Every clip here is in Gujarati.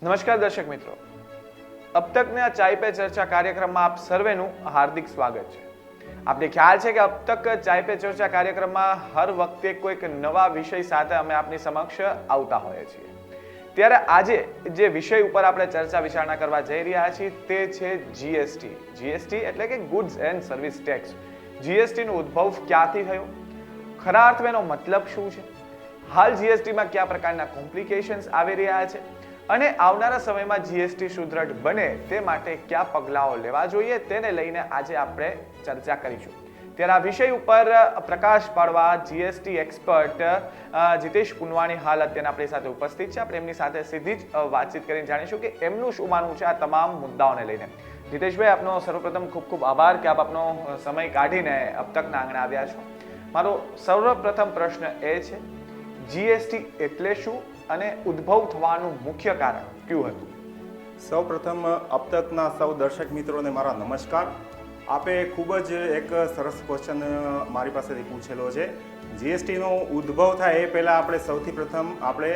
नमस्कार दर्शक मित्रों, अब तक ने चाय पे चर्चा कार्यक्रम में आप सर्वेનું हार्दिक स्वागत છે। आपने ख्याल છે કે अब तक ચાય पे ચર્ચા કાર્યક્રમમાં હર વખતે કોઈક નવા વિષય સાથે અમે આપની સમક્ષ આવતા હોઈએ છીએ। ત્યારે આજે જે વિષય ઉપર આપણે ચર્ચા વિચારણા કરવા જઈ રહ્યા છીએ તે છે જીએસટી। જીએસટી એટલે કે goods and service tax. GST નો ઉદ્ભવ ક્યાંથી થયો, ખરા અર્થમાં એનો મતલબ શું છે, હાલ જીએસટી માં કયા પ્રકારના કોમ્પ્લિકેશન્સ આવી રહ્યા છે અને આવનારા સમયમાં જીએસટી સુદૃઢ બને તે માટે કયા પગલાઓ લેવા જોઈએ તેને લઈને આજે આપણે ચર્ચા કરીશું। ત્યારે આ વિષય ઉપર પ્રકાશ પાડવા જીએસટી એક્સપર્ટ જીતેશ પુનવાણી હાલ અત્યારે આપણી સાથે ઉપસ્થિત છે। આપણે એમની સાથે સીધી જ વાતચીત કરીને જાણીશું કે એમનું શું માનવું છે આ તમામ મુદ્દાઓને લઈને। જીતેશભાઈ, આપનો સર્વપ્રથમ ખૂબ ખૂબ આભાર કે આપ આપનો સમય કાઢીને अब तकના આંગણે આવ્યા છો। મારો સર્વપ્રથમ પ્રશ્ન એ છે, જીએસટી એટલે શું અને ઉદ્ભવ થવાનું મુખ્ય કારણ ક્યું હતું? સૌપ્રથમ अब तकના સૌ દર્શક મિત્રોને મારા નમસ્કાર। આપે ખૂબ જ એક સરસ ક્વેશ્ચન મારી પાસેથી પૂછેલો છે। જીએસટીનો ઉદ્ભવ થાય એ પહેલાં આપણે સૌથી પ્રથમ આપણે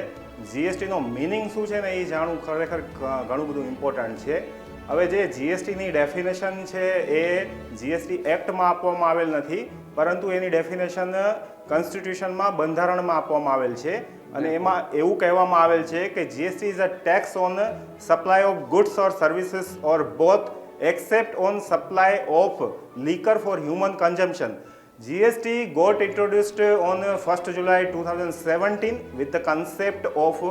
જીએસટીનો મિનિંગ શું છે ને એ જાણવું ખરેખર ઘણું બધું ઇમ્પોર્ટન્ટ છે। હવે જે જીએસટીની ડેફિનેશન છે એ જીએસટી એક્ટમાં આપવામાં આવેલ નથી, પરંતુ એની ડેફિનેશન કોન્સ્ટિટ્યુશનમાં બંધારણમાં આપવામાં આવેલ છે અને એમાં એવું કહેવામાં આવેલ છે કે GST is a tax on supply of goods or services or both except on supply of liquor for human consumption. GST got introduced on 1st July 2017 with the concept of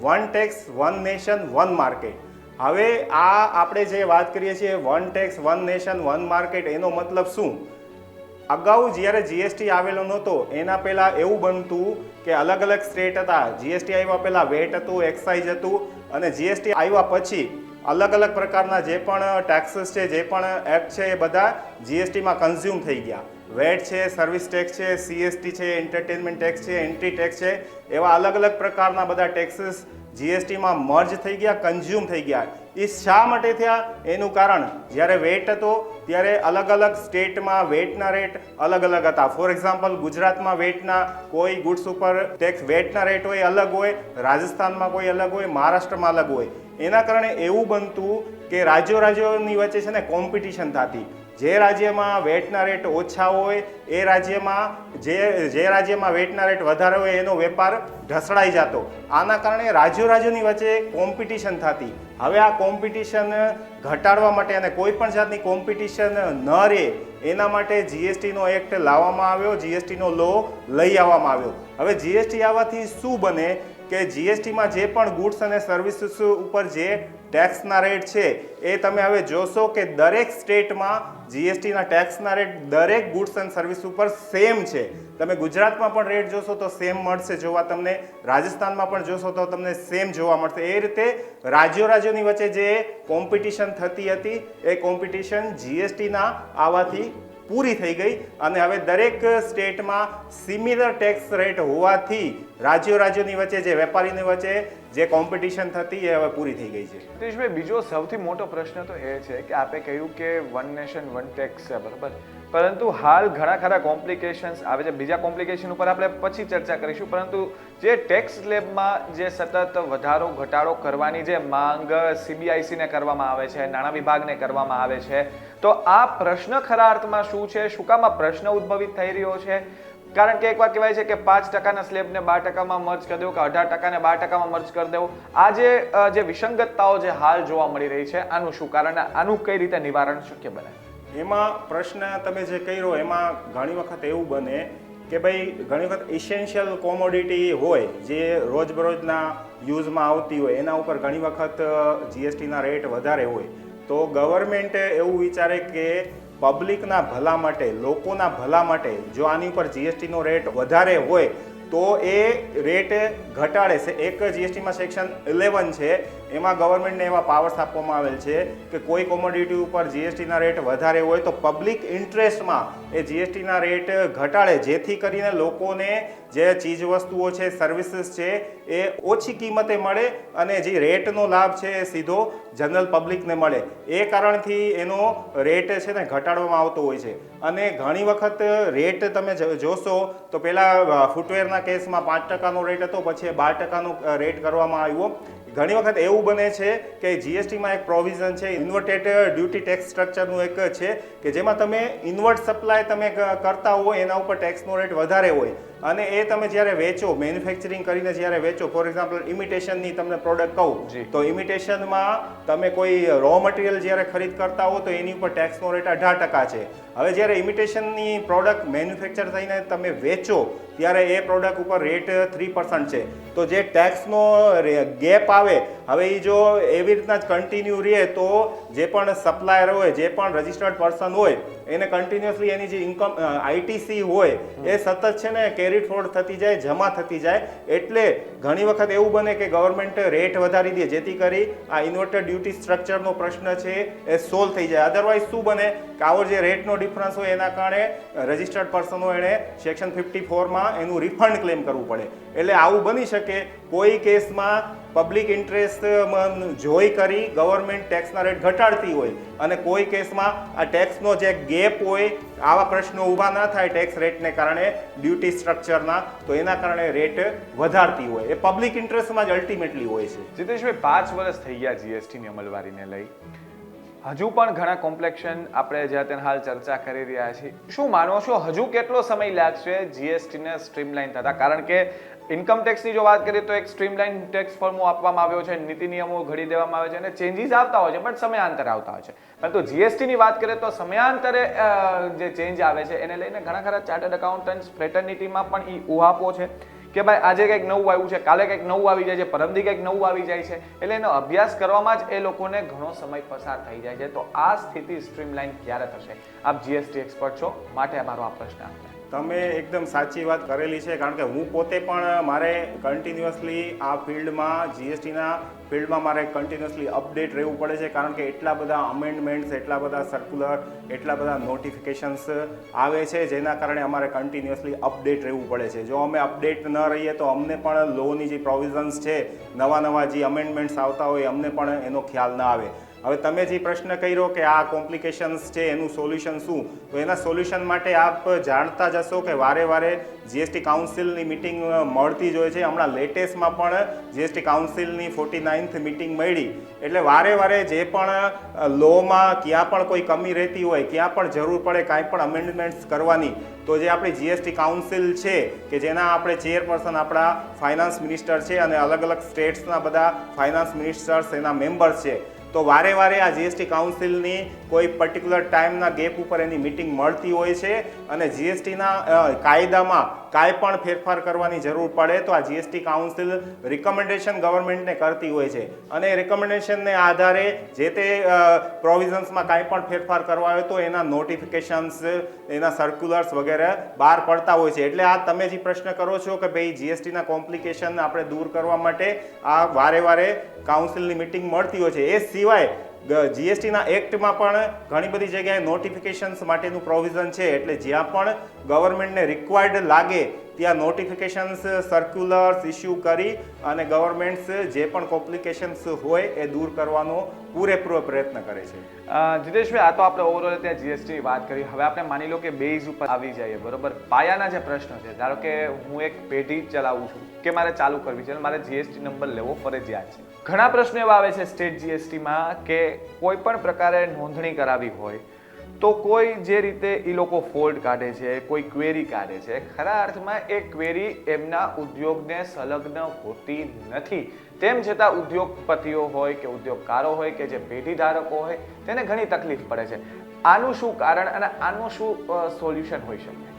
one tax, one nation, one market. હવે આ આપણે જે વાત કરીએ છીએ one tax one nation one market, એનો મતલબ શું? અગાઉ જ્યારે જીએસટી આવેલો નહોતો એના પહેલાં એવું બનતું કે અલગ અલગ સ્ટેટ હતા। જીએસટી આવ્યા પહેલાં વેટ હતું, એક્સાઇઝ હતું, અને જીએસટી આવ્યા પછી અલગ અલગ પ્રકારના જે પણ ટેક્સીસ છે, જે પણ એક્ટ છે એ બધા જીએસટીમાં કન્ઝ્યુમ થઈ ગયા। વેટ છે, સર્વિસ ટેક્સ છે, સીએસટી છે, એન્ટરટેનમેન્ટ ટેક્સ છે, એન્ટ્રી ટેક્સ છે, એવા અલગ અલગ પ્રકારના બધા ટેક્સીસ જીએસટીમાં મર્જ થઈ ગયા, કન્ઝ્યુમ થઈ ગયા। એ શા માટે થયા એનું કારણ, જ્યારે વેટ હતો ત્યારે અલગ અલગ સ્ટેટમાં વેટના રેટ અલગ અલગ હતા। ફોર એક્ઝામ્પલ, ગુજરાતમાં વેટના કોઈ ગુડ્સ ઉપર ટેક્સ વેટના રેટ હોય અલગ હોય, રાજસ્થાનમાં કોઈ અલગ હોય, મહારાષ્ટ્રમાં અલગ હોય। એના કારણે એવું બનતું કે રાજ્યોની વચ્ચે છે ને કોમ્પિટિશન થતી। જે રાજ્યમાં વેટના રેટ ઓછા હોય એ રાજ્યમાં જે રાજ્યમાં વેટના રેટ વધારે હોય એનો વેપાર ઢસડાઈ જતો। આના કારણે રાજ્યોની વચ્ચે કોમ્પિટિશન થતી। હવે આ કોમ્પિટિશન ઘટાડવા માટે અને કોઈ પણ જાતની કોમ્પિટિશન ન રહે એના માટે જીએસટીનો એક્ટ લાવવામાં આવ્યો, જીએસટીનો લો લઈ આવવામાં આવ્યો। હવે જીએસટી આવવાથી શું બને કે જીએસટીમાં જે પણ ગુડ્સ અને સર્વિસીસ ઉપર જે ટેક્સના રેટ છે એ તમે હવે જોશો કે દરેક સ્ટેટમાં જીએસટીના ટેક્સના રેટ દરેક ગુડ્સ એન્ડ સર્વિસ ઉપર સેમ છે। તમે ગુજરાતમાં પણ રેટ જોશો તો સેમ મળશે જોવા તમને, રાજસ્થાનમાં પણ જોશો તો તમને સેમ જોવા મળશે। એ રીતે રાજ્યોની વચ્ચે જે કોમ્પિટિશન થતી હતી એ કોમ્પિટિશન જીએસટીના આવવાથી પૂરી થઈ ગઈ અને હવે દરેક સ્ટેટમાં સિમિલર ટેક્સ રેટ હોવાથી રાજ્યોની વચ્ચે જે વેપારીની વચ્ચે જે કોમ્પિટિશન થતી એ હવે પૂરી થઈ ગઈ છે। જીતેશભાઈ, બીજો સૌથી મોટો પ્રશ્ન તો એ છે કે આપે કહ્યું કે વન નેશન વન ટેક્સ છે, બરાબર, પરંતુ હાલ ઘણા ખરા કોમ્પ્લિકેશન્સ આવે છે। બીજા કોમ્પ્લિકેશન ઉપર આપણે પછી ચર્ચા કરીશું, પરંતુ જે ટેક્સ સ્લેબમાં જે સતત વધારો ઘટાડો કરવાની જે માંગ સીબીઆઈસીને કરવામાં આવે છે, નાણાં વિભાગને કરવામાં આવે છે, તો આ પ્રશ્ન ખરા અર્થમાં શું છે? શું કામ આ પ્રશ્ન ઉદ્ભવિત થઈ રહ્યો છે? કારણ કે એકવાર કહેવાય છે કે 5% સ્લેબને 12%માં મર્જ કરી દેવો કે 18%ને 12%માં મર્જ કરી દેવો। આ જે વિસંગતતાઓ જે હાલ જોવા મળી રહી છે, આનું શું કારણ, આનું કઈ રીતે નિવારણ શક્ય બને? એમાં પ્રશ્ન તમે જે કર્યો એમાં ઘણી વખત એવું બને કે ભાઈ ઘણી વખત ઇસેન્શિયલ કોમોડિટી હોય જે રોજબરોજના યુઝમાં આવતી હોય એના ઉપર ઘણી વખત જીએસટીના રેટ વધારે હોય તો ગવર્મેન્ટ એવું વિચારે કે પબ્લિકના ભલા માટે, લોકોના ભલા માટે જો આની ઉપર જીએસટીનો રેટ વધારે હોય તો એ રેટ ઘટાડે છે। એક જીએસટીમાં સેક્શન 11 છે, એમાં ગવર્મેન્ટને એવા પાવર્સ આપવામાં આવેલ છે કે કોઈ કોમોડિટી ઉપર જીએસટીના રેટ વધારે હોય તો પબ્લિક ઇન્ટરેસ્ટમાં એ જીએસટીના રેટ ઘટાડે, જેથી કરીને લોકોને જે ચીજ વસ્તુઓ છે, સર્વિસીસ છે એ ઓછી કિંમતે મળે અને જે રેટનો લાભ છે એ સીધો જનરલ પબ્લિકને મળે। એ કારણથી એનો રેટ છે ને ઘટાડવામાં આવતો હોય છે। અને ઘણી વખત રેટ તમે જોશો તો પહેલાં ફૂટવેરના કેસમાં 5%નો રેટ હતો, પછી 12%નો રેટ કરવામાં આવ્યો। ઘણી વખત એવું બને છે કે જીએસટીમાં એક પ્રોવિઝન છે, ઇન્વર્ટેડ ડ્યુટી ટેક્સ સ્ટ્રક્ચરનું એક છે કે જેમાં તમે ઇન્વર્ટ સપ્લાય તમે કરતા હોય એના ઉપર ટેક્સનો રેટ વધારે હોય અને એ તમે જ્યારે વેચો, મેન્યુફેક્ચરિંગ કરીને જ્યારે વેચો, ફોર એક્ઝામ્પલ ઇમિટેશનની તમને પ્રોડક્ટ કહું તો ઇમિટેશનમાં તમે કોઈ રો મટીરિયલ જ્યારે ખરીદ કરતા હો તો એની ઉપર ટેક્સનો રેટ 18% છે. હવે જ્યારે ઇમિટેશનની પ્રોડક્ટ મેન્યુફેક્ચર થઈને તમે વેચો ત્યારે એ પ્રોડક્ટ ઉપર રેટ 3% છે. તો જે ટેક્સનો ગેપ આવે, હવે એ જો એવી રીતના જ કન્ટિન્યુ રહે તો જે પણ સપ્લાયર હોય, જે પણ રજિસ્ટર્ડ પર્સન હોય એને કન્ટિન્યુઅસલી એની જે ઇન્કમ આઈટીસી હોય એ સતત છે ને કેરી ફોરવર્ડ થતી જાય, જમા થતી જાય. એટલે ઘણી વખત એવું બને કે ગવર્મેન્ટ રેટ વધારી દે જેથી કરી આ ઇન્વર્ટેડ ડ્યુટી સ્ટ્રક્ચરનો પ્રશ્ન છે એ સોલ્વ થઈ જાય. અધરવાઇઝ શું બને કે આવો જે રેટનો ડિફરન્સ હોય એના કારણે રજિસ્ટર્ડ પર્સનો એણે સેક્શન 54માં એનું રિફંડ ક્લેમ કરવું પડે. એટલે આવું બની શકે કોઈ કેસમાં પબ્લિક ઇન્ટરેસ્ટ જોઈ કરી ગવર્મેન્ટ ટેક્સના રેટ ઘટાડતી હોય અને કોઈ કેસમાં આ ટેક્સનો જે ગેપ હોય, આવા પ્રશ્નો ઊભા ના થાય ટેક્સ રેટને કારણે ડ્યુટી સ્ટ્રક્ચરના, તો એના કારણે રેટ વધારતી હોય. એ પબ્લિક ઇન્ટરેસ્ટમાં જ અલ્ટિમેટલી હોય છે. જીતેશભાઈ, 5 વર્ષ થઈ ગયા જીએસટીની અમલવારીને લઈ, હજુ પણ ઘણા કોમ્પ્લેક્શન આપણે જે અત્યારે હાલ ચર્ચા કરી રહ્યા છીએ. શું માનો છો હજુ કેટલો સમય લાગશે જીએસટીને સ્ટ્રીમલાઇન થતા? કારણ કે ઇન્કમ ટેક્સની જો વાત કરીએ તો એક સ્ટ્રીમલાઇન ટેક્સ ફોર્મો આપવામાં આવ્યો છે, નીતિ નિયમો ઘડી દેવામાં આવે છે અને ચેન્જીસ આવતા હોય છે, પણ સમયાંતરે આવતા હોય છે. પરંતુ જીએસટીની વાત કરીએ તો સમયાંતરે જે ચેન્જ આવે છે એને લઈને ઘણા ખરા ચાર્ટર્ડ એકાઉન્ટન્ટ્સ ફ્રેટર્નિટીમાં પણ એ ઉહાપો છે કે ભાઈ આજે કંઈક નવું આવ્યું છે, કાલે કંઈક નવું આવી જાય છે, પરમદી કંઈક નવું આવી જાય છે, એટલે એનો અભ્યાસ કરવામાં જ એ લોકોને ઘણો સમય પસાર થઈ જાય છે. તો આ સ્થિતિ સ્ટ્રીમલાઇન ક્યારે થશે? આપ જીએસટી એક્સપર્ટ છો, માટે અમારો આ પ્રશ્ન આપે. તમે એકદમ સાચી વાત કરેલી છે, કારણ કે હું પોતે પણ મારે કન્ટિન્યુઅસલી આ ફિલ્ડમાં, જીએસટીના ફિલ્ડમાં મારે કન્ટિન્યુઅસલી અપડેટ રહેવું પડે છે, કારણ કે એટલા બધા અમેન્ડમેન્ટ્સ, એટલા બધા સર્ક્યુલર, એટલા બધા નોટિફિકેશન્સ આવે છે જેના કારણે અમારે કન્ટિન્યુઅસલી અપડેટ રહેવું પડે છે. જો અમે અપડેટ ન રહીએ તો અમને પણ લોની જે પ્રોવિઝન્સ છે, નવા જે અમેન્ડમેન્ટ્સ આવતા હોય અમને પણ એનો ખ્યાલ ના આવે. હવે તમે જે પ્રશ્ન કર્યો કે આ કોમ્પ્લિકેશન્સ છે એનું સોલ્યુશન શું, તો એના સોલ્યુશન માટે આપ જાણતા જ હશો કે વારે વારે જીએસટી કાઉન્સિલની મિટિંગ મળતી જ હોય છે. હમણાં લેટેસ્ટમાં પણ જીએસટી કાઉન્સિલની 49th મિટિંગ મળી. એટલે વારે વારે જે પણ લોમાં ક્યાં પણ કોઈ કમી રહેતી હોય, ક્યાં પણ જરૂર પડે કાંઈ પણ અમેન્ડમેન્ટ્સ કરવાની, તો જે આપણી જીએસટી કાઉન્સિલ છે કે જેના આપણે ચેરપર્સન આપણા ફાઇનાન્સ મિનિસ્ટર છે અને અલગ અલગ સ્ટેટ્સના બધા ફાઇનાન્સ મિનિસ્ટર્સ એના મેમ્બર્સ છે, તો વારે વારે આ જીએસટી કાઉન્સિલની કોઈ પર્ટિક્યુલર ટાઈમના ગેપ ઉપર એની મિટિંગ મળતી હોય છે અને જીએસટીના કાયદામાં કાંઈ પણ ફેરફાર કરવાની જરૂર પડે તો આ જીએસટી કાઉન્સિલ રિકમેન્ડેશન ગવર્મેન્ટને કરતી હોય છે અને એ રિકમેન્ડેશનને આધારે જે તે પ્રોવિઝન્સમાં કાંઈ પણ ફેરફાર કરવા હોય તો એના નોટિફિકેશન્સ, એના સર્ક્યુલર્સ વગેરે બહાર પડતા હોય છે. એટલે આ તમે જે પ્રશ્ન કરો છો કે ભાઈ જીએસટીના કોમ્પ્લિકેશન આપણે દૂર કરવા માટે આ વારે વારે કાઉન્સિલની મિટિંગ મળતી હોય છે. એ સિવાય જીએસટીના એક્ટમાં પણ ઘણી બધી જગ્યાએ નોટિફિકેશન્સ માટેનું પ્રોવિઝન છે. એટલે જ્યાં પણ ગવર્મેન્ટને રિક્વાયર્ડ લાગે ત્યાં નોટિફિકેશન્સ, સર્ક્યુલર્સ ઇસ્યુ કરી અને ગવર્મેન્ટ્સ જે પણ કોમ્પ્લિકેશન્સ હોય એ દૂર કરવાનો પૂરેપૂરો પ્રયત્ન કરે છે. જીતેશભાઈ, આ તો આપણે ઓવરઓલ ત્યાં જીએસટીની વાત કરી. હવે આપણે માની લો કે બેઝ ઉપર આવી જઈએ, બરોબર? પાયાના જે પ્રશ્નો છે, ધારો કે હું એક પેઢી ચલાવું છું કે મારે ચાલુ કરવી છે, મારે જીએસટી નંબર લેવો ફરજિયાત છે. ઘણા પ્રશ્નો એવા આવે છે સ્ટેટ જીએસટીમાં કે કોઈ પણ પ્રકારે નોંધણી કરાવી હોય તો કોઈ જે રીતે એ લોકો ફોલ્ટ કાઢે છે, કોઈ ક્વેરી કાઢે છે, ખરા અર્થમાં એ ક્વેરી એમના ઉદ્યોગને સંલગ્ન હોતી નથી. તેમ છતાં ઉદ્યોગપતિઓ હોય કે ઉદ્યોગકારો હોય કે જે પેઢી ધારકો હોય તેને ઘણી તકલીફ પડે છે. આનું શું કારણ અને આનું શું સોલ્યુશન હોઈ શકે?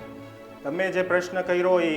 તમે જે પ્રશ્ન કર્યો એ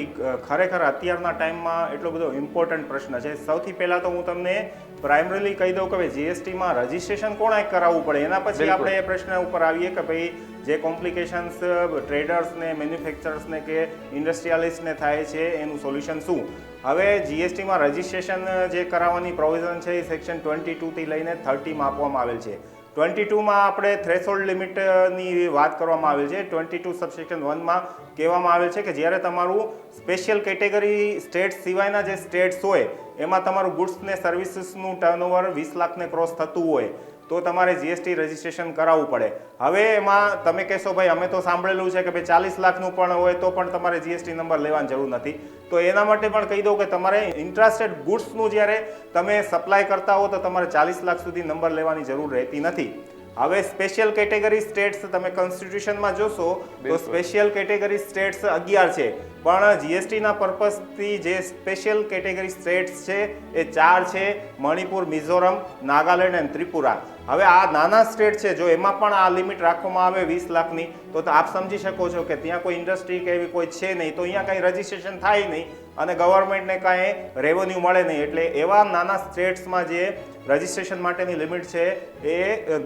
ખરેખર અત્યારના ટાઈમમાં એટલો બધો ઇમ્પોર્ટન્ટ પ્રશ્ન છે. સૌથી પહેલાં તો હું તમને પ્રાઇમરીલી કહી દઉં કે જીએસટીમાં રજિસ્ટ્રેશન કોણે કરાવવું પડે, એના પછી આપણે એ પ્રશ્ન ઉપર આવીએ કે ભાઈ જે કોમ્પ્લિકેશન્સ ટ્રેડર્સને, મેન્યુફેક્ચરર્સને કે ઇન્ડસ્ટ્રીયાલિસ્ટને થાય છે એનું સોલ્યુશન શું. હવે જીએસટીમાં રજિસ્ટ્રેશન જે કરાવવાની પ્રોવિઝન છે એ સેક્શન 22 થી લઈને 30માં આપવામાં આવેલ છે. 22માં આપણે થ્રેશોલ્ડ લિમિટની વાત કરવામાં આવેલ છે. 22 સબસેક્શન 1માં કહેવામાં આવેલ છે કે જ્યારે તમારું સ્પેશિયલ કેટેગરી સ્ટેટ્સ સિવાયના જે સ્ટેટ્સ હોય એમાં તમારું ગુડ્સ ને સર્વિસીસનું ટર્નઓવર 20 લાખને ક્રોસ થતું હોય તો તમારે જીએસટી રજીસ્ટ્રેશન કરાવવું પડે. હવે એમાં તમે કહેશો ભાઈ અમે તો સાંભળેલું છે કે ભાઈ 40 લાખનું પણ હોય તો પણ તમારે જીએસટી નંબર લેવાની જરૂર નથી. તો એના માટે પણ કહી દઉં કે તમારે ઇન્ટ્રાસ્ટેડ ગુડ્સનું જ્યારે તમે સપ્લાય કરતા હો તો તમારે 40 લાખ સુધી નંબર લેવાની જરૂર રહેતી નથી. હવે સ્પેશિયલ કેટેગરી સ્ટેટ્સ તમે કોન્સ્ટિટ્યુશનમાં જોશો તો સ્પેશિયલ કેટેગરી સ્ટેટ્સ 11 છે, પણ જીએસટીના પર્પઝથી જે સ્પેશિયલ કેટેગરી સ્ટેટ્સ છે એ 4 છે: મણિપુર, મિઝોરમ, નાગાલેન્ડ અને ત્રિપુરા. હવે આ નાના સ્ટેટ છે, જો એમાં પણ આ લિમિટ રાખવામાં આવે 20 લાખની તો આપ સમજી શકો છો કે ત્યાં કોઈ ઇન્ડસ્ટ્રી કે એવી કોઈ છે નહીં, તો અહીંયા કાંઈ રજીસ્ટ્રેશન થાય નહીં અને ગવર્મેન્ટને કાંઈ રેવન્યુ મળે નહીં. એટલે એવા નાના સ્ટેટ્સમાં જે રજીસ્ટ્રેશન માટેની લિમિટ છે એ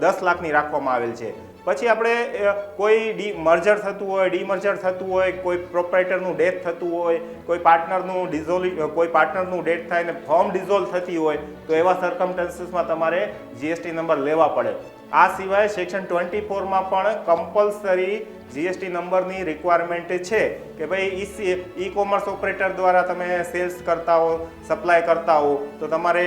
10 લાખની રાખવામાં આવેલ છે. પછી આપણે કોઈ મર્જર થતું હોય, ડીમર્જર થતું હોય, કોઈ પ્રોપ્રાઇટરનું ડેથ થતું હોય, કોઈ પાર્ટનરનું ડેથ થાય ને ફર્મ ડિઝોલ્વ થતી હોય તો એવા સર્કમસ્ટન્સીસમાં તમારે જીએસટી નંબર લેવા પડે. આ સિવાય સેક્શન 24માં પણ કમ્પલસરી જીએસટી નંબરની રિક્વાયરમેન્ટ છે કે ભાઈ ઈ કોમર્સ ઓપરેટર દ્વારા તમે સેલ્સ કરતા હો, સપ્લાય કરતા હો તો તમારે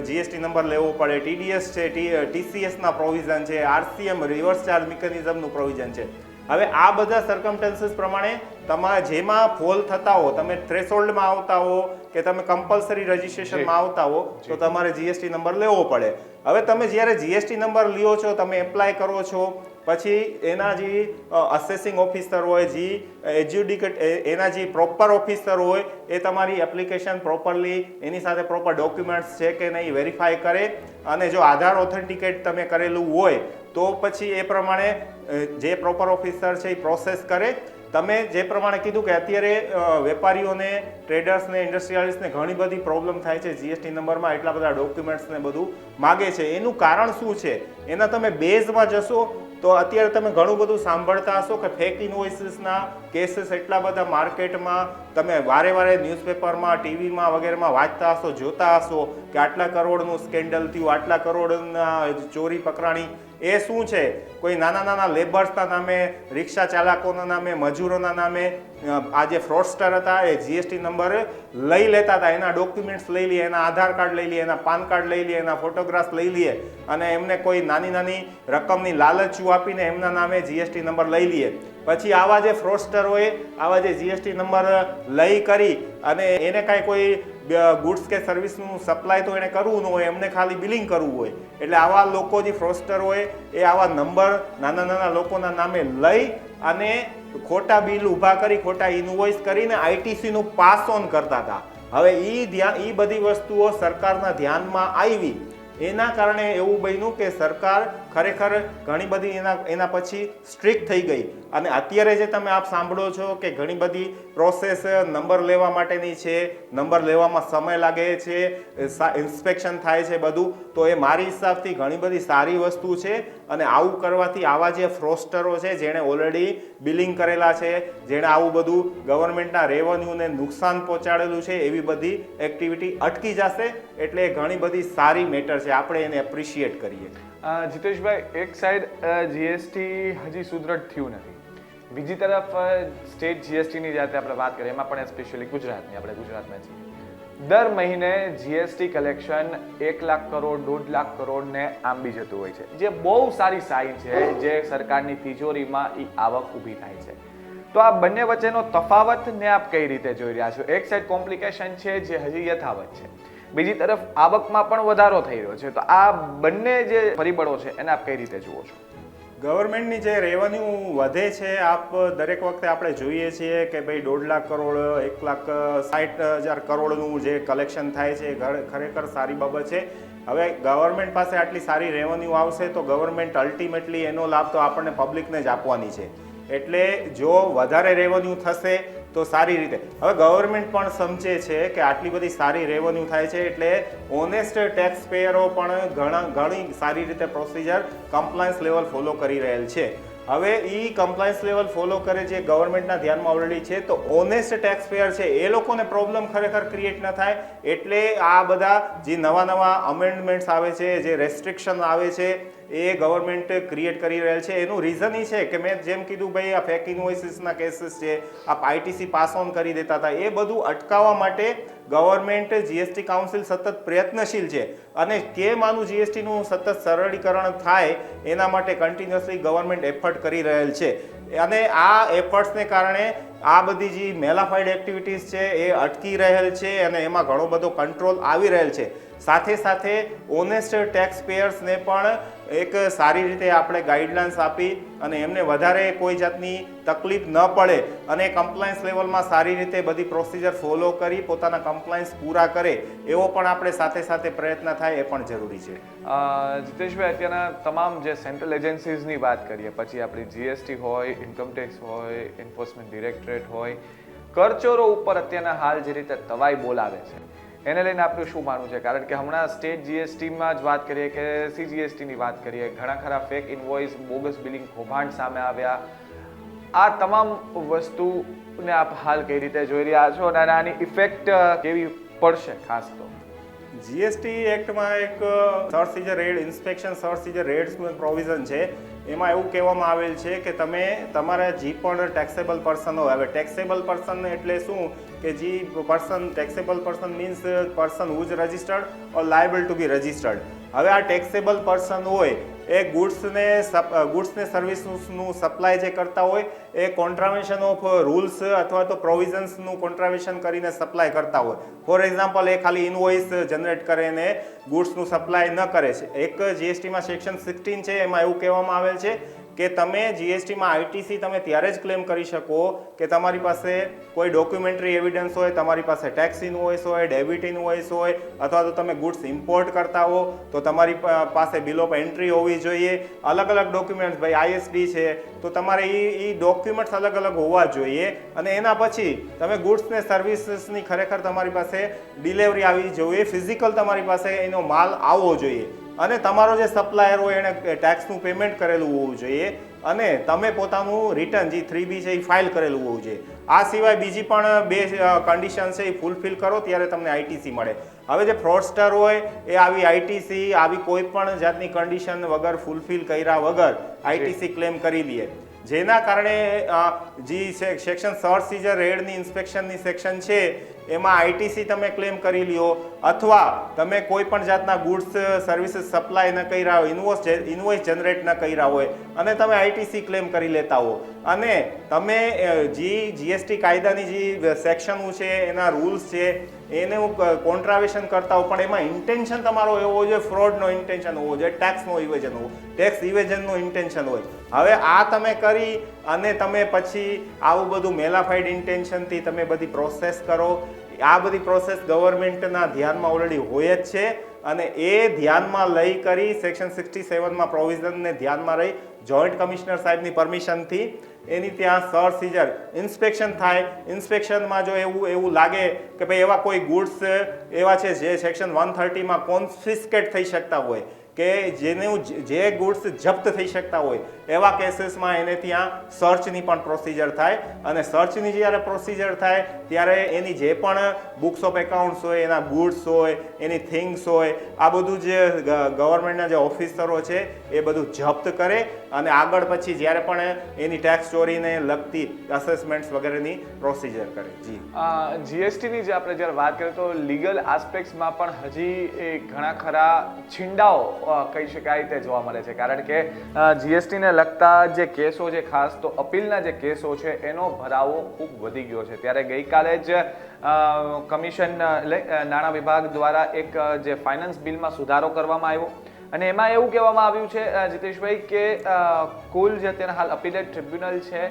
જીએસટી નંબર લેવો પડે. ટીડીએસ છે, ટીસીએસના પ્રોવિઝન છે, આરસીએમ રિવર્સ ચાર્જ મિકેનિઝમનું પ્રોવિઝન છે. હવે આ બધા સર્કમસ્ટન્સીસ પ્રમાણે તમારે જેમાં ફોલ થતા હો, તમે થ્રેશોલ્ડમાં આવતા હો કે તમે કમ્પલસરી રજીસ્ટ્રેશનમાં આવતા હો તો તમારે જીએસટી નંબર લેવો પડે. હવે તમે જ્યારે જીએસટી નંબર લ્યો છો, તમે એપ્લાય કરો છો, પછી એના જે અસેસિંગ ઓફિસર હોય, જે એજ્યુડિકેટ એના જે પ્રોપર ઓફિસર હોય એ તમારી એપ્લિકેશન પ્રોપરલી એની સાથે પ્રોપર ડોક્યુમેન્ટ્સ છે કે નહીં વેરીફાઈ કરે, અને જો આધાર ઓથેન્ટિકેટ તમે કરેલું હોય તો પછી એ પ્રમાણે જે પ્રોપર ઓફિસર છે એ પ્રોસેસ કરે. તમે જે પ્રમાણે કીધું કે અત્યારે વેપારીઓને, ટ્રેડર્સને, ઇન્ડસ્ટ્રીયલિસ્ટને ઘણી બધી પ્રોબ્લેમ થાય છે જીએસટી નંબરમાં, એટલા બધા ડોક્યુમેન્ટ્સને બધું માગે છે. એનું કારણ શું છે એના તમે બેઝમાં જશો તો અત્યારે તમે ઘણું બધું સાંભળતા હશો કે ફેક ઇન્વોઇસીસના કેસીસ એટલા બધા માર્કેટમાં તમે વારે વારે ન્યૂઝપેપરમાં, ટીવીમાં વગેરેમાં વાંચતા હશો, જોતા હશો કે આટલા કરોડનું સ્કેન્ડલ થયું, આટલા કરોડના ચોરી પકડાણી. એ શું છે? કોઈ નાના નાના લેબર્સના નામે, રિક્ષા ચાલકોના નામે, મજૂરોના નામે આ જે ફ્રોડસ્ટર હતા એ જીએસટી નંબર લઈ લેતા હતા. એના ડોક્યુમેન્ટ્સ લઈ લે, એના આધાર કાર્ડ લઈ લે, એના પાન કાર્ડ લઈ લે, એના ફોટોગ્રાફ્સ લઈ લે અને એમને કોઈ નાની નાની રકમની લાલચું આપીને એમના નામે જીએસટી નંબર લઈ લે. પછી આવા જે ફ્રોડસ્ટર હોય, આવા જે જીએસટી નંબર લઈ કરી અને એને કાંઈ કોઈ ગુડ્સ કે સર્વિસનું સપ્લાય તો એને કરવું ન હોય, એમને ખાલી બિલિંગ કરવું હોય. એટલે આવા લોકો જે ફ્રોડસ્ટર હોય એ આવા નંબર નાના નાના લોકોના નામે લઈ અને ખોટા બિલ ઊભા કરી, ખોટા ઇનવોઇસ કરીને આઈટીસીનું પાસ ઓન કરતા હતા. હવે એ બધી વસ્તુઓ સરકારના ધ્યાનમાં આવી, એના કારણે એવું બન્યું કે સરકાર ખરેખર ઘણી બધી એના પછી સ્ટ્રિક્ટ થઈ ગઈ. અને અત્યારે જે તમે આપ સાંભળો છો કે ઘણી બધી પ્રોસેસ નંબર લેવા માટેની છે, નંબર લેવામાં સમય લાગે છે, ઇન્સ્પેક્શન થાય છે બધું, તો એ મારી હિસાબથી ઘણી બધી સારી વસ્તુ છે. અને આવું કરવાથી આવા જે ફ્રોડસ્ટરો છે જેણે ઓલરેડી બિલિંગ કરેલા છે, જેણે આવું બધું ગવર્મેન્ટના રેવન્યુને નુકસાન પહોંચાડેલું છે, એવી બધી એક્ટિવિટી અટકી જશે. એટલે ઘણી બધી સારી મેટર છે, આપણે એને એપ્રિશિએટ કરીએ. જીતેશભાઈ, એક સાઈડ જીએસટી હજી સુદૃઢ થયું નથી, બીજી તરફ સ્ટેટ જીએસટીની જ્યારે આપણે વાત કરીએ એમાં પણ સ્પેશિયલી ગુજરાતની, આપણે ગુજરાતમાં છીએ, દર મહિને જીએસટી કલેક્શન 1 લાખ કરોડ, 1.5 લાખ કરોડને આંબી જતું હોય છે, જે બહુ સારી સાઇન છે, જે સરકારની તિજોરીમાં એ આવક ઊભી થાય છે. તો આ બંને વચ્ચેનો તફાવતને આપ કઈ રીતે જોઈ રહ્યા છો? એક સાઈડ કોમ્પ્લિકેશન છે જે હજી યથાવત છે, બીજી તરફ આવકમાં પણ વધારો થઈ રહ્યો છે, તો આ બંને જે પરિબળો છે એને આપ કઈ રીતે જુઓ છો? ગવર્મેન્ટની જે રેવન્યુ વધે છે, આપ દરેક વખતે આપણે જોઈએ છીએ કે ભાઈ 1.5 લાખ કરોડ, 1,60,000 કરોડનું જે કલેક્શન થાય છે ખરેખર સારી બાબત છે. હવે ગવર્મેન્ટ પાસે આટલી સારી રેવન્યુ આવશે તો ગવર્મેન્ટ અલ્ટિમેટલી એનો લાભ તો આપણને પબ્લિકને જ આપવાની છે. એટલે જો વધારે રેવન્યુ થશે તો સારી રીતે. હવે ગવર્મેન્ટ પણ સમજે છે કે આટલી બધી સારી રેવન્યુ થાય છે એટલે ઓનેસ્ટ ટેક્સ પેયરો પણ ઘણી સારી રીતે પ્રોસિજર કમ્પ્લાયન્સ લેવલ ફોલો કરી રહેલ છે. હવે એ કમ્પ્લાયન્સ લેવલ ફોલો કરે જે ગવર્મેન્ટના ધ્યાનમાં ઓલરેડી છે, તો ઓનેસ્ટ ટેક્સ પેયર છે એ લોકોને પ્રોબ્લેમ ખરેખર ક્રિએટ ન થાય. એટલે આ બધા જે નવા અમેન્ડમેન્ટ્સ આવે છે, જે રેસ્ટ્રિક્શન આવે છે એ ગવર્મેન્ટ ક્રિએટ કરી રહેલ છે. એનું રીઝન એ છે કે મેં જેમ કીધું ભાઈ આ ફેક ઇન્વોઇસીસના કેસીસ છે, આપ આઈટીસી પાસ ઓન કરી દેતા હતા, એ બધું અટકાવવા માટે ગવર્મેન્ટ જીએસટી કાઉન્સિલ સતત પ્રયત્નશીલ છે અને કેમ આનું જીએસટીનું સતત સરળીકરણ થાય એના માટે કન્ટિન્યુઅસલી ગવર્મેન્ટ એફર્ટ કરી રહેલ છે અને આ એફર્ટ્સને કારણે આ બધી જે મેલાફાઈડ એક્ટિવિટીઝ છે એ અટકી રહેલ છે અને એમાં ઘણો બધો કંટ્રોલ આવી રહેલ છે. સાથે સાથે ઓનેસ્ટ ટેક્સ પેયર્સને પણ એક સારી રીતે આપણે ગાઈડલાઇન્સ આપી અને એમને વધારે કોઈ જાતની તકલીફ ન પડે અને કમ્પ્લાયન્સ લેવલમાં સારી રીતે બધી પ્રોસિજર ફોલો કરી પોતાના કમ્પ્લાયન્સ પૂરા કરે એવો પણ આપણે સાથે સાથે પ્રયત્ન થાય એ પણ જરૂરી છે. જીતેશભાઈ, અત્યારના તમામ જે સેન્ટ્રલ એજન્સીઝની વાત કરીએ, પછી આપણી જીએસટી હોય, ઇન્કમટેક્સ હોય, એન્ફોર્સમેન્ટ ડિરેક્ટરેટ હોય, કરચોરો ઉપર અત્યારના હાલ જે રીતે તવાઈ બોલાવે છે એને લઈને આપનું શું માનવું છે? કારણ કે હમણાં સ્ટેટ જીએસટીમાં જ વાત કરીએ કે સીજીએસટીની વાત કરીએ, ઘણા ખરા ફેક ઇનવોઇસ, બોગસ બિલિંગ કૌભાંડ સામે આવ્યા. આ તમામ વસ્તુને આપ હાલ કઈ રીતે જોઈ રહ્યા છો અને આની ઇફેક્ટ કેવી પડશે? ખાસ તો જીએસટી એક્ટમાં એક search is a raid, inspection search is a રેડ્સનું પ્રોવિઝન છે. એમાં એવું કહેવામાં આવેલ છે કે તમે તમારા જે પણ ટેક્સેબલ પર્સન હોય, હવે ટેક્સેબલ પર્સન એટલે શું કે જે person, taxable person means person who is registered or liable to be registered. હવે આ ટેક્સેબલ પર્સન હોય એ ગુડ્સને સર્વિસનું સપ્લાય જે કરતા હોય એ કોન્ટ્રાવેશન ઓફ રૂલ્સ અથવા તો પ્રોવિઝન્સનું કોન્ટ્રાવેશન કરીને સપ્લાય કરતા હોય. ફોર એક્ઝામ્પલ, એ ખાલી ઇનવોઇસ જનરેટ કરે ને ગુડ્સનું સપ્લાય ન કરે છે. એક જીએસટીમાં સેક્શન 16 છે, એમાં એવું કહેવામાં આવેલ છે કે તમે જીએસટીમાં આઈટીસી તમે ત્યારે જ ક્લેમ કરી શકો કે તમારી પાસે કોઈ ડોક્યુમેન્ટરી એવિડન્સ હોય, તમારી પાસે ટેક્સ ઇનવોઇસ હોય, ડેબિટ ઇનવોઇસ હોય, અથવા તો તમે ગુડ્સ ઇમ્પોર્ટ કરતા હો તો તમારી પાસે બિલ ઓફ એન્ટ્રી હોવી જોઈએ. અલગ અલગ ડોક્યુમેન્ટ્સ, ભાઈ આઈએસડી છે તો તમારે એ ડોક્યુમેન્ટ્સ અલગ અલગ હોવા જોઈએ અને એના પછી તમે ગુડ્સ ને સર્વિસીસની ખરેખર તમારી પાસે ડિલિવરી આવી જોઈએ, ફિઝિકલ તમારી પાસે એનો માલ આવવો જોઈએ અને તમારો જે સપ્લાયર હોય એણે ટેક્સનું પેમેન્ટ કરેલું હોવું જોઈએ અને તમે પોતાનું રિટર્ન જે 3B છે એ ફાઇલ કરેલું હોવું જોઈએ. આ સિવાય બીજી પણ બે કન્ડિશન છે એ ફૂલફિલ કરો ત્યારે તમને આઈટીસી મળે. હવે જે ફ્રોડસ્ટર હોય એ આવી આઈટીસી આવી કોઈ પણ જાતની કન્ડિશન વગર ફૂલફિલ કર્યા વગર આઈટીસી ક્લેમ કરી લે, જેના કારણે જે સેક્શન સર્ચ ઇઝ અ રેડની ઇન્સ્પેક્શનની સેક્શન છે એમાં આઈટીસી તમે ક્લેમ કરી લ્યો અથવા તમે કોઈ પણ જાતના ગુડ્સ સર્વિસીસ સપ્લાય ન કર્યા હોય, ઇનવોઇસ જનરેટ ન કર્યા હોય અને તમે આઈટીસી ક્લેમ કરી લેતા હો અને તમે જે જીએસટી કાયદાની જે સેક્શનો છે એના રૂલ્સ છે એને કોન્ટ્રાવેશન કરતા હો પણ એમાં ઇન્ટેન્શન તમારો એવો હોવો જોઈએ, ફ્રોડનો ઇન્ટેન્શન હોવો જોઈએ, ટેક્સનો ઇવેઝન હોવો, ટેક્સ ઇવેઝનનો ઇન્ટેન્શન હોય. હવે આ તમે કરી અને તમે પછી આવું બધું મેલાફાઈડ ઇન્ટેન્શનથી તમે બધી પ્રોસેસ કરો, આ બધી પ્રોસેસ ગવર્મેન્ટના ધ્યાનમાં ઓલરેડી હોય જ છે અને એ ધ્યાનમાં લઈ કરી સેક્શન 67માં પ્રોવિઝનને ધ્યાનમાં રહી જોઈન્ટ કમિશનર સાહેબની પરમિશનથી એની ત્યાં સર્ચ ઇઝ ઇન્સ્પેક્શન થાય. ઇન્સ્પેક્શનમાં જો એવું લાગે કે ભાઈ એવા કોઈ ગુડ્સ એવા છે જે સેક્શન 130માં કોન્ફિસ્કેટ થઈ શકતા હોય કે જે ગુડ્સ જપ્ત થઈ શકતા હોય એવા કેસીસમાં એને ત્યાં સર્ચની પણ પ્રોસિજર થાય અને સર્ચની જ્યારે પ્રોસિજર થાય ત્યારે એની જે પણ બુક્સ ઓફ એકાઉન્ટ્સ હોય, એના ગુડ્સ હોય, એની થિંગ્સ હોય, આ બધું જે ગવર્મેન્ટના જે ઓફિસરો છે એ બધું જપ્ત કરે અને આગળ પછી જ્યારે પણ એની ટેક્સ ચોરીને લગતી અસેસમેન્ટ્સ વગેરેની પ્રોસિજર કરે. જી, જીએસટીની જે આપણે જ્યારે વાત કરીએ તો લીગલ આસ્પેક્ટ્સમાં પણ હજી ઘણા ખરા છીંડાઓ કહી શકાય તે જોવા મળે છે. કારણ કે જીએસટીને લગતા જે કેસો છે, ખાસ તો અપીલના જે કેસો છે એનો ભરાવો ખૂબ વધી ગયો છે. ત્યારે ગઈકાલે જ કમિશન નાણાં વિભાગ દ્વારા એક જે ફાઇનાન્સ બિલમાં સુધારો કરવામાં આવ્યો અને એમાં એવું કહેવામાં આવ્યું છે જીતેશભાઈ કે કુલ જે અત્યારે હાલ અપીલેટ ટ્રિબ્યુનલ છે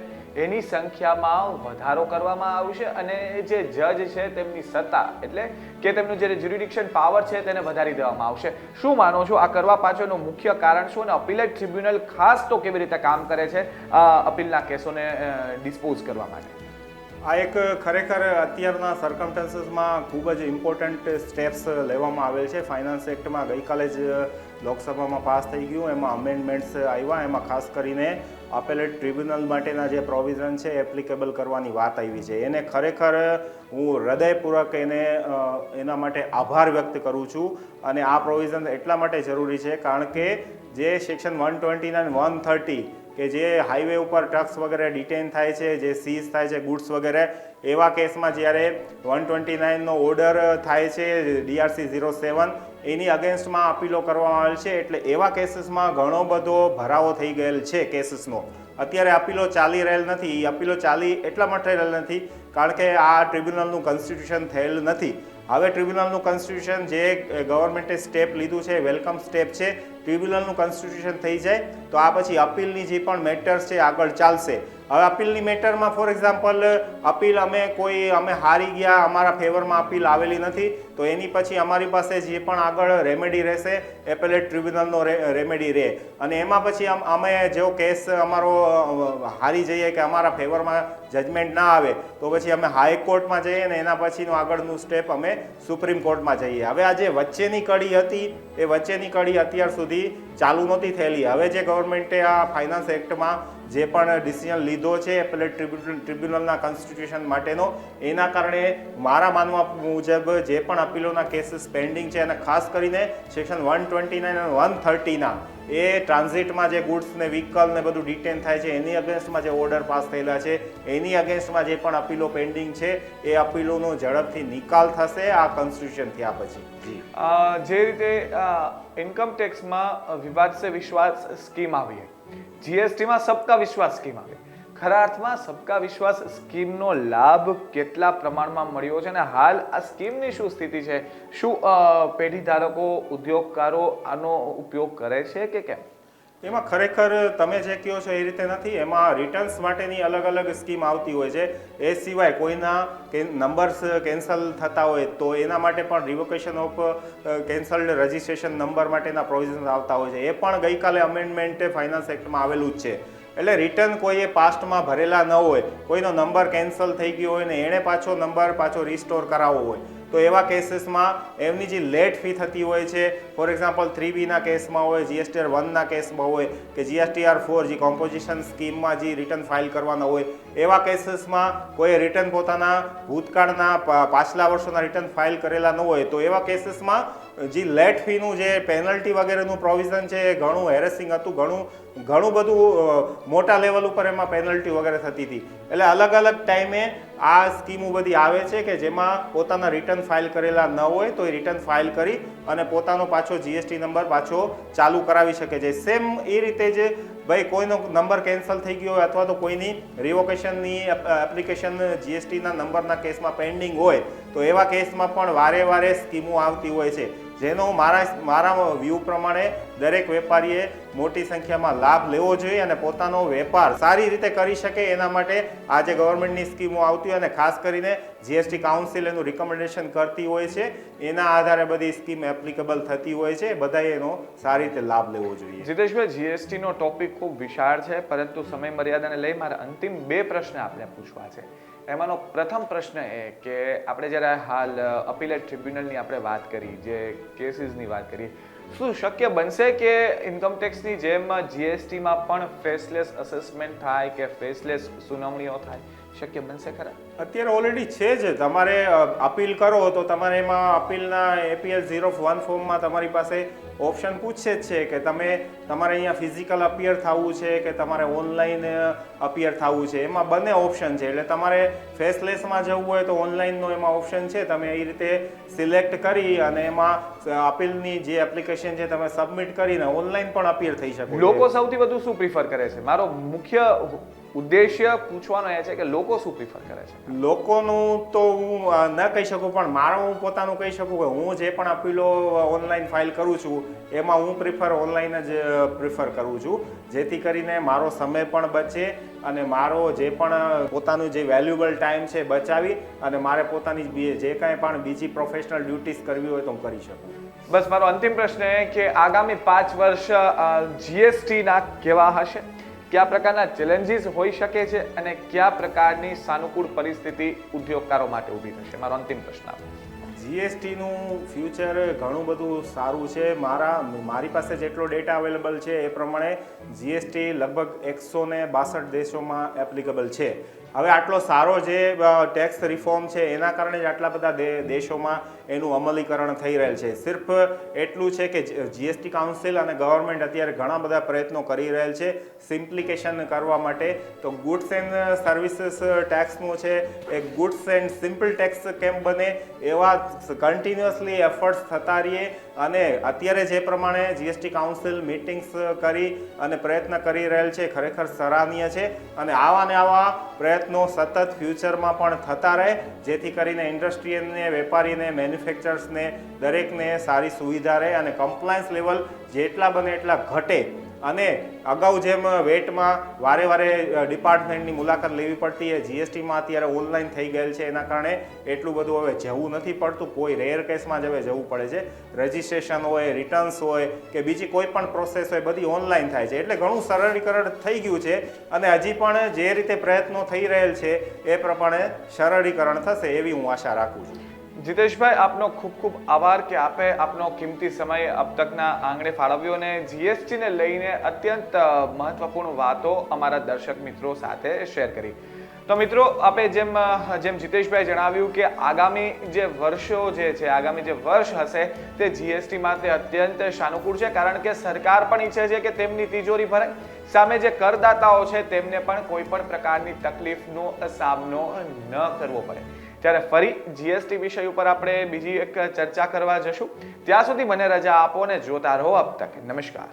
એની સંખ્યામાં વધારો કરવામાં આવશે અને જે જજ છે તેમની સત્તા એટલે કે તેમનું જે જ્યુરિડિક્શન પાવર છે તેને વધારી દેવામાં આવશે. શું માનો છો આ કરવા પાછળનું મુખ્ય કારણ શું અને અપીલેટ ટ્રિબ્યુનલ ખાસ તો કેવી રીતે કામ કરે છે અપીલના કેસોને ડિસ્પોઝ કરવા માટે? આ એક ખરેખર અત્યારના સર્કમસ્ટન્સીસમાં ખૂબ જ ઇમ્પોર્ટન્ટ સ્ટેપ્સ લેવામાં આવેલ છે. ફાઇનાન્સ એક્ટમાં ગઈકાલે જ લોકસભામાં પાસ થઈ ગયું, એમાં અમેન્ડમેન્ટ્સ આવ્યા, એમાં ખાસ કરીને અપેલેટ ટ્રિબ્યુનલ માટેના જે પ્રોવિઝન છે એપ્લિકેબલ કરવાની વાત આવી છે. એને ખરેખર હું હૃદયપૂર્વક એના માટે આભાર વ્યક્ત કરું છું અને આ પ્રોવિઝન એટલા માટે જરૂરી છે કારણ કે જે સેક્શન 129 અને 130 કે જે હાઈવે ઉપર ટ્રક્સ વગેરે ડિટેન થાય છે, જે સીઝ થાય છે ગુડ્સ વગેરે, એવા કેસમાં જ્યારે 129નો ઓર્ડર થાય છે DRC 07 એની અગેન્સ્ટમાં અપીલો કરવામાં આવેલ છે. એટલે એવા કેસીસમાં ઘણો બધો ભરાવો થઈ ગયેલ છે કેસીસનો. અત્યારે અપીલો ચાલી રહેલ નથી. એ અપીલો ચાલી એટલા માટે રહેલ નથી કારણ કે આ ટ્રિબ્યુનલનું કોન્સ્ટિટ્યુશન થયેલ નથી. હવે ટ્રિબ્યુનલનું કોન્સ્ટિટ્યુશન જે ગવર્મેન્ટે સ્ટેપ લીધું છે વેલકમ સ્ટેપ છે. ટ્રિબ્યુનલનું કોન્સ્ટિટ્યુશન થઈ જાય તો આ પછી અપીલની જે પણ મેટર્સ છે આગળ ચાલશે. હવે અપીલની મેટરમાં ફોર એક્ઝામ્પલ અપીલ અમે હારી ગયા, અમારા ફેવરમાં અપીલ આવેલી નથી, તો એની પછી અમારી પાસે જે પણ આગળ રેમેડી રહેશે એપેલેટ ટ્રિબ્યુનલનો રેમેડી રહે. અને એમાં પછી અમે જેવો કેસ અમારો હારી જઈએ કે અમારા ફેવરમાં જજમેન્ટ ના આવે તો પછી અમે હાઈકોર્ટમાં જઈએ ને એના પછીનું આગળનું સ્ટેપ અમે સુપ્રીમ કોર્ટમાં જઈએ. હવે આ જે વચ્ચેની કડી હતી એ વચ્ચેની કડી અત્યાર સુધી ચાલુ નહોતી થયેલી. હવે જે ગવર્મેન્ટે આ ફાઇનાન્સ એક્ટમાં જે પણ ડિસિઝન લીધો છે એપેલેટ ટ્રિબ્યુનલના કોન્સ્ટિટ્યુશન માટેનો, એના કારણે મારા માનવા મુજબ જે પણ અપીલોના કેસીસ પેન્ડિંગ છે અને ખાસ કરીને સેક્શન 129 અને 130ના એ ટ્રાન્ઝિટમાં જે ગુડ્સ ને વ્હીકલ ને બધું ડિટેન થાય છે એની અગેન્સ્ટમાં જે ઓર્ડર પાસ થયેલા છે એની અગેન્સ્ટમાં જે પણ અપીલો પેન્ડિંગ છે એ અપીલોનો ઝડપથી નિકાલ થશે આ કોન્સ્ટિટ્યુશન થયા પછી. જે રીતે ઇન્કમ ટેક્સમાં વિવાદ સે વિશ્વાસ સ્કીમ આવી, જીએસટીમાં સબકા વિશ્વાસ સ્કીમ આવી, ખરા અર્થમાં સબકા વિશ્વાસ સ્કીમનો લાભ કેટલા પ્રમાણમાં મળ્યો છે અને હાલ આ સ્કીમની શું સ્થિતિ છે? શું પેઢી ધારકો, ઉદ્યોગકારો આનો ઉપયોગ કરે છે કે કેમ? એમાં ખરેખર તમે જે કહો છો એ રીતે નથી. એમાં રિટર્ન્સ માટેની અલગ અલગ સ્કીમ આવતી હોય છે. એ સિવાય કોઈના નંબર્સ કેન્સલ થતા હોય તો એના માટે પણ રિવોકેશન ઓફ કેન્સલ્ડ રજિસ્ટ્રેશન નંબર માટેના પ્રોવિઝન આવતા હોય છે. એ પણ ગઈકાલે અમેન્ડમેન્ટ ફાઇનાન્સ એક્ટમાં આવેલું જ છે. એટલે રિટર્ન કોઈએ પાસ્ટમાં ભરેલા ન હોય, કોઈનો નંબર કેન્સલ થઈ ગયો હોય ને એણે નંબર પાછો રિસ્ટોર કરાવવો હોય તો એવા કેસીસમાં એમની જે લેટ ફી થતી હોય છે, ફોર એક્ઝામ્પલ 3B કેસમાં હોય, GSTR 1 કેસમાં હોય કે GSTR 4 જે કોમ્પોઝિશન સ્કીમમાં જે રિટર્ન ફાઇલ કરવાના હોય, એવા કેસીસમાં કોઈ રિટર્ન પોતાના ભૂતકાળના પાછલા વર્ષોના રિટર્ન ફાઇલ કરેલા ન હોય તો એવા કેસીસમાં જે લેટ ફીનું જે પેનલ્ટી વગેરેનું પ્રોવિઝન છે એ ઘણું હેરેસિંગ હતું, ઘણું બધું મોટા લેવલ ઉપર એમાં પેનલ્ટી વગેરે થતી હતી. એટલે અલગ અલગ ટાઈમે આ સ્કીમો બધી આવે છે કે જેમાં પોતાના રિટર્ન ફાઇલ કરેલા ન હોય તો એ રિટર્ન ફાઇલ કરી અને પોતાનો પાછો GST નંબર પાછો ચાલુ કરાવી શકે છે. સેમ એ રીતે જ ભાઈ કોઈનો નંબર કેન્સલ થઈ ગયો હોય અથવા તો કોઈની રિવોકેશનની એપ્લિકેશન GSTના નંબરના કેસમાં પેન્ડિંગ હોય તો એવા કેસમાં પણ વારે વારે સ્કીમો આવતી હોય છે, જેનો મારા વ્યૂ પ્રમાણે દરેક વેપારીએ મોટી સંખ્યામાં લાભ લેવો જોઈએ અને પોતાનો વેપાર સારી રીતે કરી શકે એના માટે આ જે ગવર્મેન્ટની સ્કીમો આવતી હોય અને ખાસ કરીને GST કાઉન્સિલ એનું રિકમેન્ડેશન કરતી હોય છે, એના આધારે બધી સ્કીમ એપ્લિકેબલ થતી હોય છે. બધાએ એનો સારી રીતે લાભ લેવો જોઈએ. જીતેશભાઈ, જીએસટીનો ટોપિક ખૂબ વિશાળ છે, પરંતુ સમય મર્યાદાને લઈ મારા અંતિમ 2 પ્રશ્ન આપને પૂછવા છે. એમાંનો પ્રથમ પ્રશ્ન એ કે આપણે જ્યારે હાલ અપીલેટ ટ્રિબ્યુનલની આપણે વાત કરી, જે કેસીસની વાત કરી, શું શક્ય બનશે કે ઇન્કમ ટેક્સની જેમ જીએસટીમાં પણ ફેસલેસ અસેસમેન્ટ થાય કે ફેસલેસ સુનાવણીઓ થાય? શક્ય બનશે ખરા? અત્યારે ઓલરેડી છે જ. તમારે અપીલ કરો તો તમારે એમાં અપીલના APL 01 ફોર્મમાં તમારી પાસે ઓપ્શન પૂછશે જ છે કે તમારે અહીંયા ફિઝિકલ અપિયર થવું છે કે તમારે ઓનલાઈન અપિયર થવું છે. એમાં બંને ઓપ્શન છે. એટલે તમારે ફેસલેસમાં જવું હોય તો ઓનલાઈનનો એમાં ઓપ્શન છે, તમે એ રીતે સિલેક્ટ કરી અને એમાં અપીલની જે એપ્લિકેશન છે તમે સબમિટ કરીને ઓનલાઈન પણ અપિયર થઈ શકો. લોકો સૌથી વધુ શું પ્રિફર કરે છે? મારો મુખ્ય ઉદ્દેશ્ય પૂછવાનો એ છે કે લોકો શું પ્રિફર કરે છે? લોકોનું તો હું ન કહી શકું, પણ હું પોતાનું કહી શકું કે હું જે પણ અપીલો ઓનલાઈન ફાઇલ કરું છું એમાં હું ઓનલાઈન જ પ્રિફર કરું છું, જેથી કરીને મારો સમય પણ બચે અને મારો જે પણ પોતાનું જે વેલ્યુએબલ ટાઈમ છે બચાવી અને મારે પોતાની જે કાંઈ પણ બીજી પ્રોફેશનલ ડ્યુટીઝ કરવી હોય તો હું કરી શકું. બસ મારો અંતિમ પ્રશ્ન એ કે આગામી 5 વર્ષ જીએસટીના કેવા હશે? કયા પ્રકારના ચેલેન્જીસ હોઈ શકે છે અને કયા પ્રકારની સાનુકૂળ પરિસ્થિતિ ઉદ્યોગકારો માટે ઊભી થશે? મારો અંતિમ પ્રશ્ન આપો. જીએસટીનું ફ્યુચર ઘણું બધું સારું છે. મારી પાસે જેટલો ડેટા અવેલેબલ છે એ પ્રમાણે જીએસટી લગભગ 162 દેશોમાં એપ્લિકેબલ છે. હવે આટલો સારો જે ટેક્સ રિફોર્મ છે એના કારણે જ આટલા બધા દેશોમાં એનું અમલીકરણ થઈ રહેલ છે. સિર્ફ એટલું છે કે જીએસટી કાઉન્સિલ અને ગવર્મેન્ટ અત્યારે ઘણા બધા પ્રયત્નો કરી રહેલ છે સિમ્પ્લિકેશન કરવા માટે. તો ગુડ્સ એન્ડ સર્વિસીસ ટેક્સનું છે એ ગુડ્સ એન્ડ સિમ્પલ ટેક્સ કેમ બને એવા કન્ટિન્યુઅસલી એફર્ટ્સ થતા રહીએ. અને અત્યારે જે પ્રમાણે જીએસટી કાઉન્સિલ મિટિંગ્સ કરી અને પ્રયત્ન કરી રહેલ છે ખરેખર સરાહનીય છે. અને આવા ને આવા પ્રયત્નો સતત ફ્યુચરમાં પણ થતા રહે, જેથી કરીને ઇન્ડસ્ટ્રીને, વેપારીને, મેન્યુફેક્ચર્સને દરેકને સારી સુવિધા રહે અને કમ્પ્લાયન્સ લેવલ જેટલા બને એટલા ઘટે. અને અગાઉ જેમ વેટમાં વારે વારે ડિપાર્ટમેન્ટની મુલાકાત લેવી પડતી એ જીએસટીમાં અત્યારે ઓનલાઈન થઈ ગયેલ છે. એના કારણે એટલું બધું હવે જવું નથી પડતું. કોઈ રેર કેસમાં જ હવે જવું પડે છે. રજિસ્ટ્રેશન હોય, રિટર્ન્સ હોય કે બીજી કોઈ પણ પ્રોસેસ હોય બધી ઓનલાઈન થાય છે. એટલે ઘણું સરળીકરણ થઈ ગયું છે અને હજી પણ જે રીતે પ્રયત્નો થઈ રહેલ છે એ પ્રમાણે સરળીકરણ થશે એવી હું આશા રાખું છું. જીતેશભાઈ, આપનો ખૂબ ખૂબ આભાર કે આપે આપનો કિંમતી સમય અબ તકના આંગણે ફાળવ્યો અને જીએસટીને લઈને અત્યંત મહત્વપૂર્ણ વાતો અમારા દર્શક મિત્રો સાથે શેર કરી. તો મિત્રો, આપે જેમ જીતેશભાઈ જણાવ્યું કે આગામી જે વર્ષો જે છે, આગામી જે વર્ષ હશે તે જીએસટી માટે અત્યંત સાનુકૂળ છે, કારણ કે સરકાર પણ ઈચ્છે છે કે તેમની તિજોરી ભરાય, સામે જે કરદાતાઓ છે તેમને પણ કોઈ પણ પ્રકારની તકલીફનો સામનો ન કરવો પડે. ત્યારે ફરી જીએસટી વિષય ઉપર આપણે બીજી એક ચર્ચા કરવા જશું. ત્યાં સુધી મને રજા આપો અને જોતા રહો અબ તક. નમસ્કાર.